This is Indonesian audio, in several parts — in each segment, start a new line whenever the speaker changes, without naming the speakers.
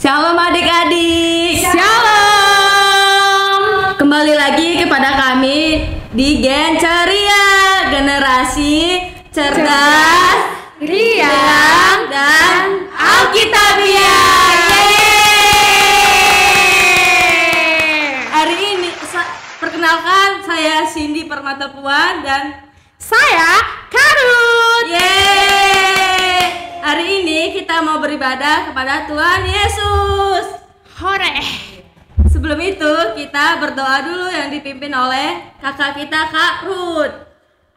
Shalom adik-adik.
Shalom.
Kembali lagi kepada kami di Gen Ceria, generasi cerdas,
riang,
dan Alkitabiah. Hari ini perkenalkan, saya Cindy Permata Puan dan
saya Karut.
Hari ini kita mau beribadah kepada Tuhan Yesus.
Hore.
Sebelum itu kita berdoa dulu yang dipimpin oleh kakak kita Kak Ruth.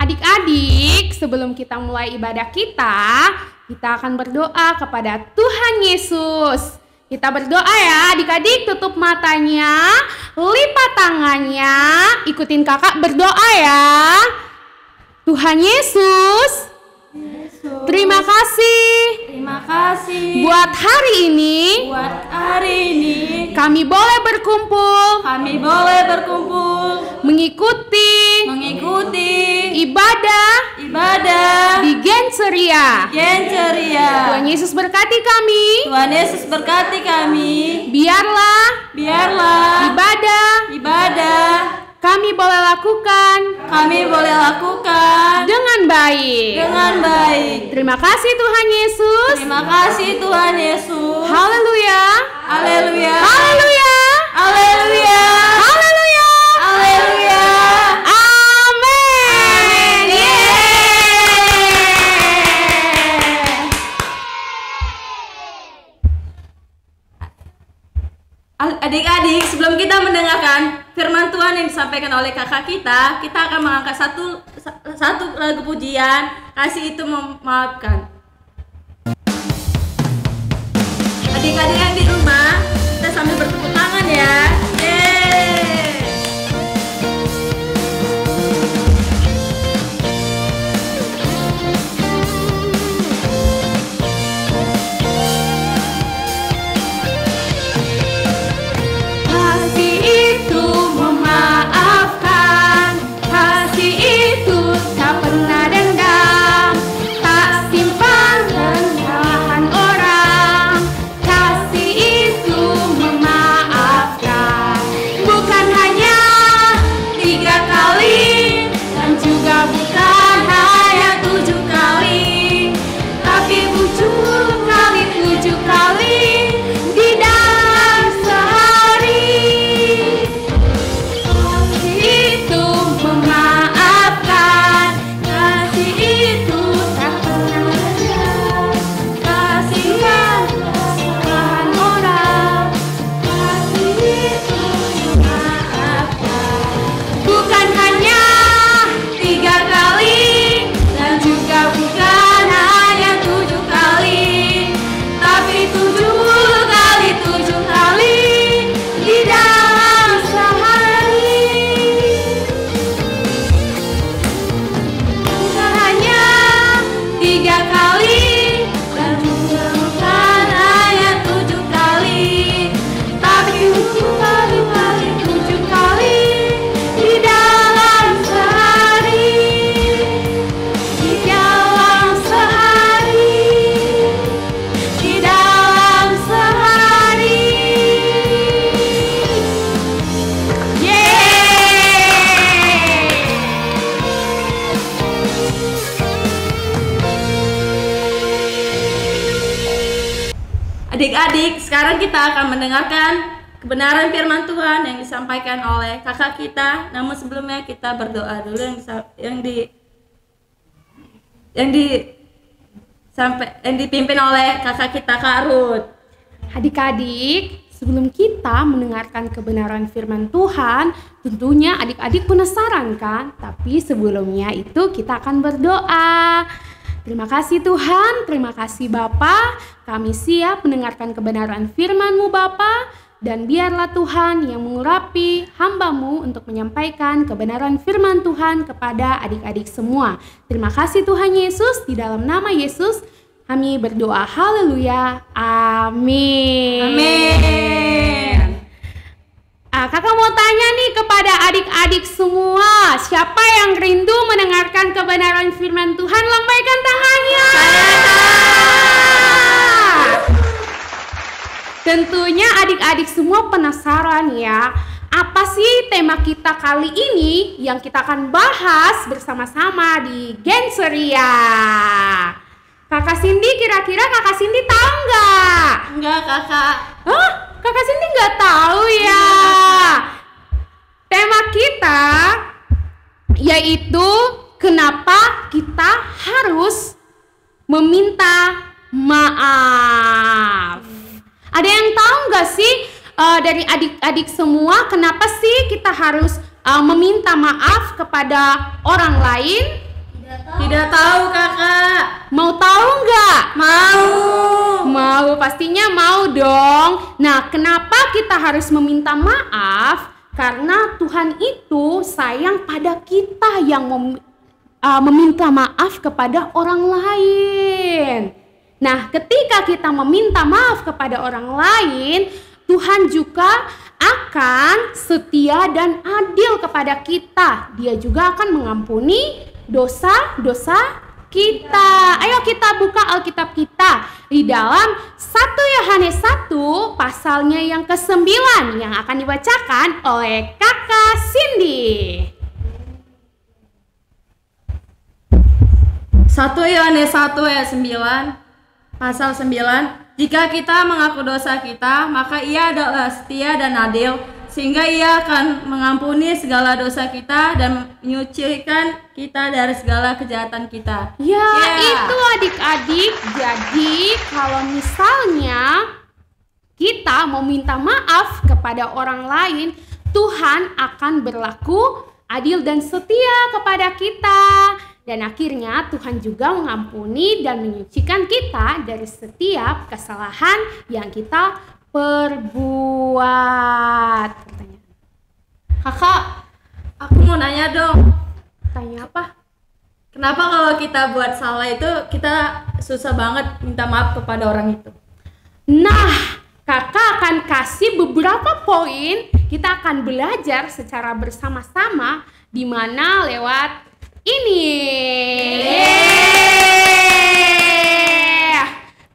Adik-adik, sebelum kita mulai ibadah kita akan berdoa kepada Tuhan Yesus. Kita berdoa ya adik-adik, tutup matanya, lipat tangannya, ikutin kakak berdoa ya. Tuhan Yesus, terima kasih buat hari ini. Kami boleh berkumpul mengikuti ibadah di Gen Ceria. Tuhan Yesus berkati kami. Biarlah ibadah kami boleh lakukan dengan baik. Terima kasih Tuhan Yesus. Haleluya.
Haleluya.
Haleluya.
Haleluya.
Haleluya.
Haleluya.
Amin.
Adik-adik, sebelum kita mendengarkan firman Tuhan yang disampaikan oleh kakak kita akan mengangkat satu lagu pujian, Kasih Itu Memaafkan. Adik-adik yang di rumah, kita sambil bertepuk tangan ya. Adik-adik, sekarang kita akan mendengarkan kebenaran firman Tuhan yang disampaikan oleh kakak kita. Namun sebelumnya kita berdoa dulu yang dipimpin oleh kakak kita Kak Ruth.
Adik-adik, sebelum kita mendengarkan kebenaran firman Tuhan, tentunya adik-adik penasaran kan? Tapi sebelumnya itu kita akan berdoa. Terima kasih Tuhan, terima kasih Bapa. Kami siap mendengarkan kebenaran firman-Mu Bapa. Dan biarlah Tuhan yang mengurapi hamba-Mu untuk menyampaikan kebenaran firman Tuhan kepada adik-adik semua. Terima kasih Tuhan Yesus, di dalam nama Yesus kami berdoa. Haleluya. Amin.
Amin.
Kakak mau tanya nih kepada adik-adik semua, siapa yang rindu mendengarkan kebenaran firman Tuhan? Lambaikan tangannya. Tentunya adik-adik semua penasaran ya, apa sih tema kita kali ini yang kita akan bahas bersama-sama di Genseria. Kakak Cindy, kira-kira Kakak Cindy tahu nggak?
Enggak, Kakak.
Hah? Kakak Cindy nggak tahu ya? Tema kita yaitu kenapa kita harus meminta maaf. Ada yang tahu nggak sih dari adik-adik semua kenapa sih kita harus meminta maaf kepada orang lain?
Tidak tahu, Kakak.
Mau tahu nggak?
Mau.
Mau, pastinya mau dong. Nah, kenapa kita harus meminta maaf? Karena Tuhan itu sayang pada kita yang meminta maaf kepada orang lain. Nah, ketika kita meminta maaf kepada orang lain, Tuhan juga akan setia dan adil kepada kita. Dia juga akan mengampuni dosa-dosa kita. Ayo kita buka Alkitab kita di dalam 1 Yohanes 1 pasalnya yang ke-9 yang akan dibacakan oleh Kakak Cindy.
1 Yohanes 1 ayat 9. Pasal 9, jika kita mengaku dosa kita, maka ia adalah setia dan adil, sehingga ia akan mengampuni segala dosa kita dan menyucikan kita dari segala kejahatan kita.
Ya, itu adik-adik. Jadi, kalau misalnya kita mau minta maaf kepada orang lain, Tuhan akan berlaku adil dan setia kepada kita. Dan akhirnya Tuhan juga mengampuni dan menyucikan kita dari setiap kesalahan yang kita perbuat.
Kakak, aku mau nanya dong.
Tanya apa?
Kenapa kalau kita buat salah itu kita susah banget minta maaf kepada orang itu?
Nah, kakak akan kasih beberapa poin. Kita akan belajar secara bersama-sama di mana lewat ini.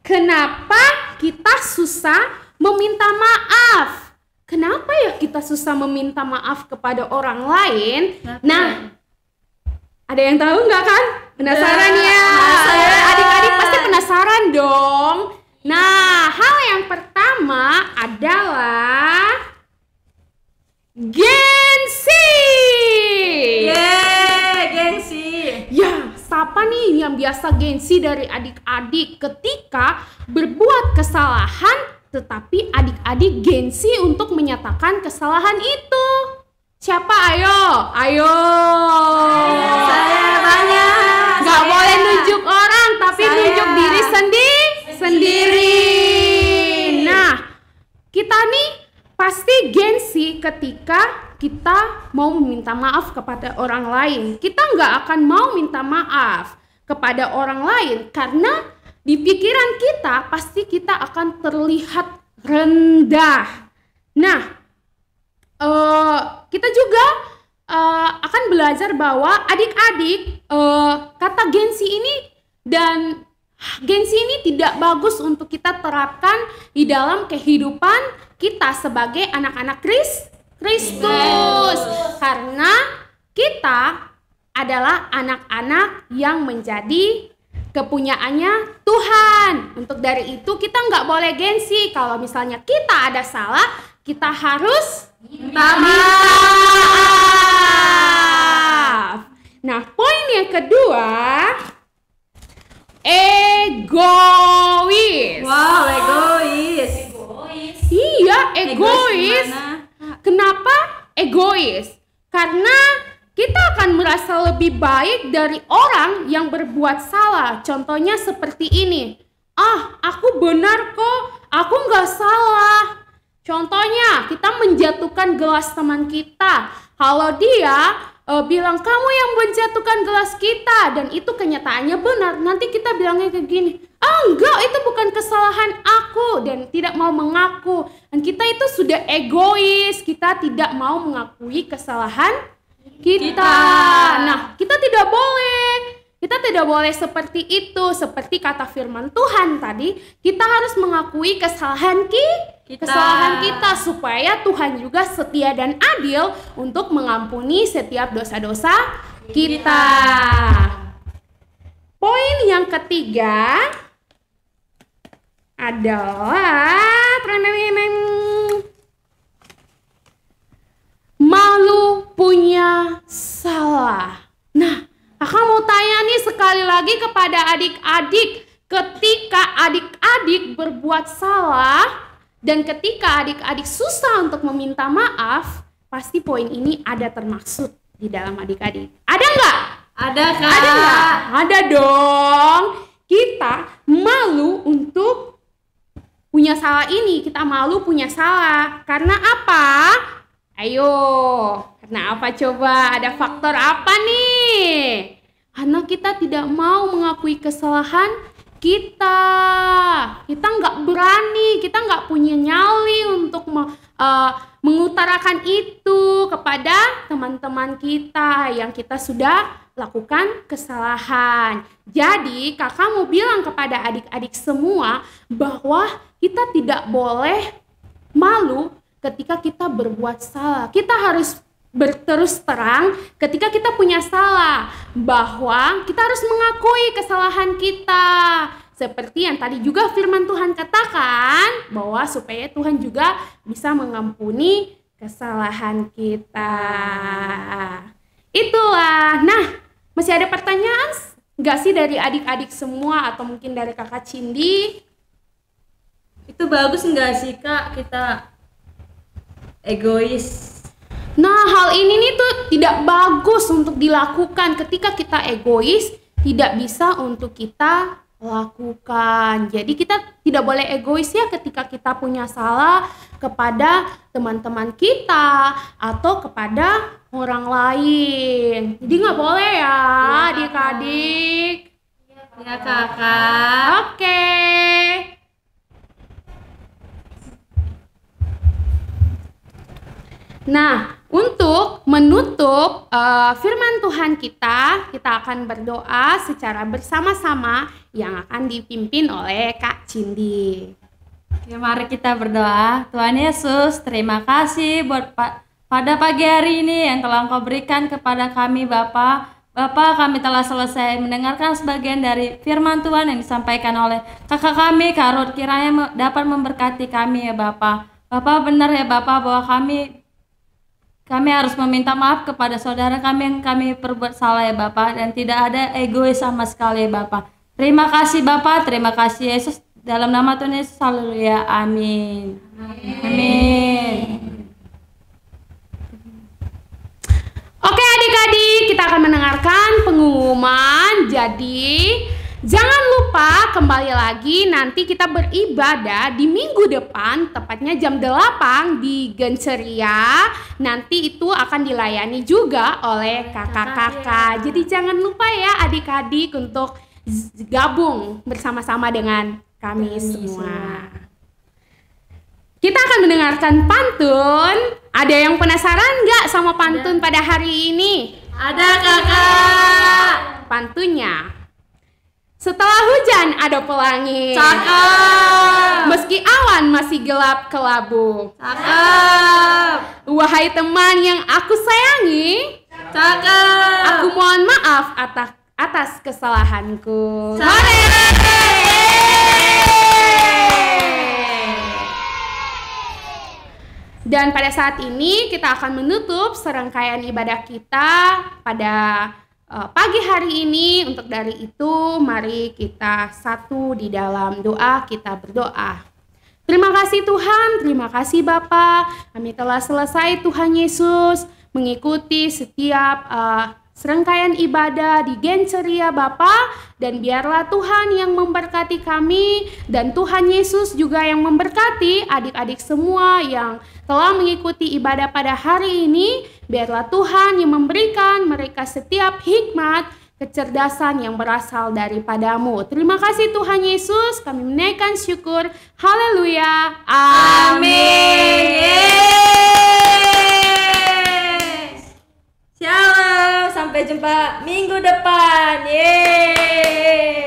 Kenapa kita susah meminta maaf? Kenapa ya kita susah meminta maaf kepada orang lain? Nah, ada yang tahu nggak kan? Penasaran ya? Adik-adik pasti penasaran dong. Nah, hal yang pertama adalah gengsi. Ya, siapa nih yang biasa gengsi dari adik-adik ketika berbuat kesalahan tetapi adik-adik gengsi untuk menyatakan kesalahan itu? Siapa? Ayo.
Saya banyak.
Gak boleh nunjuk orang tapi nunjuk diri sendiri. Nah, kita nih pasti gengsi ketika kita mau meminta maaf kepada orang lain. Kita nggak akan mau minta maaf kepada orang lain karena di pikiran kita pasti kita akan terlihat rendah. Nah, kita juga akan belajar bahwa adik-adik kata gengsi ini tidak bagus untuk kita terapkan di dalam kehidupan kita sebagai anak-anak Kristus, karena kita adalah anak-anak yang menjadi kepunyaannya Tuhan. Untuk dari itu kita nggak boleh gengsi. Kalau misalnya kita ada salah, kita harus minta maaf. Nah, poin yang kedua, egois.
Wow, egois.
Iya, egois. Kenapa egois? Karena kita akan merasa lebih baik dari orang yang berbuat salah. Contohnya seperti ini. Aku benar kok. Aku nggak salah. Contohnya, kita menjatuhkan gelas teman kita. Kalau dia bilang, kamu yang menjatuhkan gelas kita. Dan itu kenyataannya benar. Nanti kita bilangnya kayak gini. Enggak, itu bukan kesalahan aku. Dan tidak mau mengaku. Dan kita itu sudah egois. Kita tidak mau mengakui kesalahan kita. Nah, kita tidak boleh. Kita tidak boleh seperti itu. Seperti kata firman Tuhan tadi, kita harus mengakui kesalahan kesalahan kita, supaya Tuhan juga setia dan adil untuk mengampuni setiap dosa-dosa kita. Poin yang ketiga adalah malu punya salah. Nah, kakak mau tanya nih sekali lagi kepada adik-adik, ketika adik-adik berbuat salah dan ketika adik-adik susah untuk meminta maaf, pasti poin ini ada termaksud di dalam adik-adik. Ada nggak?
Ada, Kak.
Ada nggak? Ada dong. Kita malu untuk punya salah ini. Kita malu punya salah. Karena apa? Ayo. Karena apa coba? Ada faktor apa nih? Karena kita tidak mau mengakui kesalahan kita. Kita nggak berani. Kita nggak punya nyali untuk mengutarakan itu kepada teman-teman kita yang kita sudah lakukan kesalahan. Jadi kakak mau bilang kepada adik-adik semua bahwa kita tidak boleh malu ketika kita berbuat salah. Kita harus berterus terang ketika kita punya salah, bahwa kita harus mengakui kesalahan kita. Seperti yang tadi juga firman Tuhan katakan, bahwa supaya Tuhan juga bisa mengampuni kesalahan kita. Itulah. Nah, masih ada pertanyaan nggak sih dari adik-adik semua atau mungkin dari kakak Cindy?
Itu bagus nggak sih, Kak, kita egois?
Nah, hal ini nih tuh tidak bagus untuk dilakukan. Ketika kita egois, tidak bisa untuk kita lakukan. Jadi kita tidak boleh egois ya ketika kita punya salah kepada teman-teman kita atau kepada orang lain. Jadi nggak boleh ya, adik-adik.
Ya, Kakak.
Oke. Nah, untuk menutup firman Tuhan kita akan berdoa secara bersama-sama yang akan dipimpin oleh Kak Cindy.
Ya, mari kita berdoa. Tuhan Yesus, terima kasih buat pada pagi hari ini yang telah Engkau berikan kepada kami, Bapa. Bapa, kami telah selesai mendengarkan sebagian dari firman Tuhan yang disampaikan oleh kakak kami, Kak Ruth. Kiranya dapat memberkati kami ya Bapa. Bapa, benar ya Bapa bahwa kami harus meminta maaf kepada saudara kami yang kami perbuat salah ya Bapak, dan tidak ada egois sama sekali ya Bapak. Terima kasih Bapak, terima kasih Yesus, dalam nama Tuhan Yesus, haleluya, amin. Amin.
Oke adik-adik, kita akan mendengarkan pengumuman. Jadi jangan lupa kembali lagi nanti kita beribadah di minggu depan, tepatnya jam 8 di Genceria. Nanti itu akan dilayani juga oleh kakak-kakak. Jadi jangan lupa ya adik-adik untuk gabung bersama-sama dengan kami semua. Kita akan mendengarkan pantun. Ada yang penasaran nggak sama pantun pada hari ini?
Ada Kakak.
Pantunnya, setelah hujan ada pelangi.
Cakep.
Meski awan masih gelap kelabu.
Cakep.
Wahai teman yang aku sayangi,
Cakep.
aku mohon maaf atas kesalahanku. Dan pada saat ini kita akan menutup serangkaian ibadah kita pada pagi hari ini. Untuk dari itu mari kita satu di dalam doa, kita berdoa. Terima kasih Tuhan, terima kasih Bapa. Kami telah selesai Tuhan Yesus mengikuti setiap serangkaian ibadah di Genceria Bapa, dan biarlah Tuhan yang memberkati kami dan Tuhan Yesus juga yang memberkati adik-adik semua yang telah mengikuti ibadah pada hari ini. Biarlah Tuhan yang memberikan mereka setiap hikmat, kecerdasan yang berasal daripadamu. Terima kasih Tuhan Yesus, kami menaikkan syukur. Haleluya.
Amin. Shalom, sampai jumpa minggu depan. Yeay.